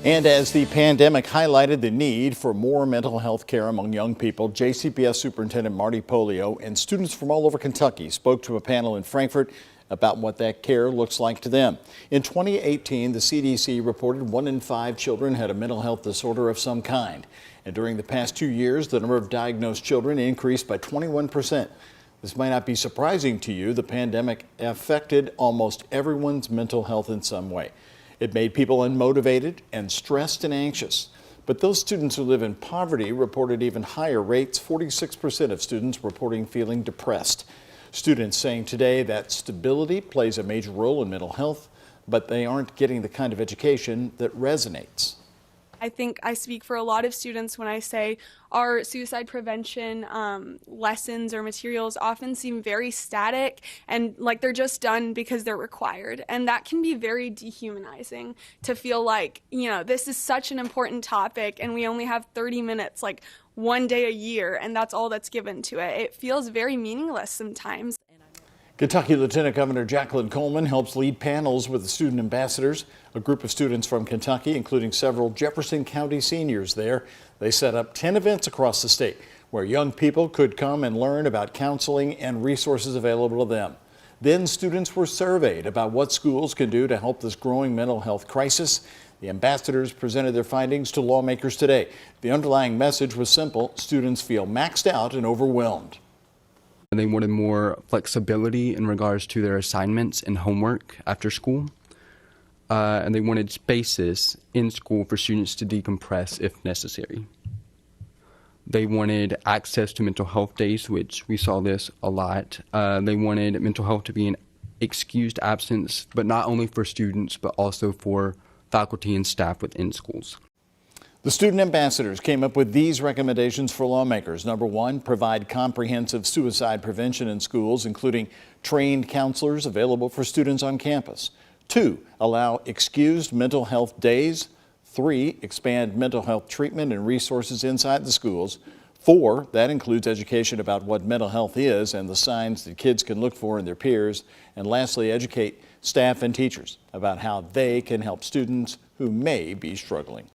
And as the pandemic highlighted the need for more mental health care among young people, JCPS Superintendent Marty Polio and students from all over Kentucky spoke to a panel in Frankfort about what that care looks like to them. In 2018, the CDC reported 1 in 5 children had a mental health disorder of some kind. And during the past 2 years, the number of diagnosed children increased by 21%. This might not be surprising to you. The pandemic affected almost everyone's mental health in some way. It made people unmotivated and stressed and anxious. But those students who live in poverty reported even higher rates. 46% of students reporting feeling depressed. Students saying today that stability plays a major role in mental health, but they aren't getting the kind of education that resonates. I think I speak for a lot of students when I say our suicide prevention lessons or materials often seem very static and like they're just done because they're required. And that can be very dehumanizing to feel like, this is such an important topic and we only have 30 minutes, like one day a year, and that's all that's given to it. It feels very meaningless sometimes. Kentucky Lieutenant Governor Jacqueline Coleman helps lead panels with the student ambassadors, a group of students from Kentucky, including several Jefferson County seniors there. They set up 10 events across the state where young people could come and learn about counseling and resources available to them. Then students were surveyed about what schools can do to help this growing mental health crisis. The ambassadors presented their findings to lawmakers today. The underlying message was simple: students feel maxed out and overwhelmed. They wanted more flexibility in regards to their assignments and homework after school. And they wanted spaces in school for students to decompress if necessary. They wanted access to mental health days, which we saw this a lot. They wanted mental health to be an excused absence, but not only for students, but also for faculty and staff within schools. The student ambassadors came up with these recommendations for lawmakers. Number 1, provide comprehensive suicide prevention in schools, including trained counselors available for students on campus. 2, allow excused mental health days. 3, expand mental health treatment and resources inside the schools. 4, that includes education about what mental health is and the signs that kids can look for in their peers. And lastly, educate staff and teachers about how they can help students who may be struggling.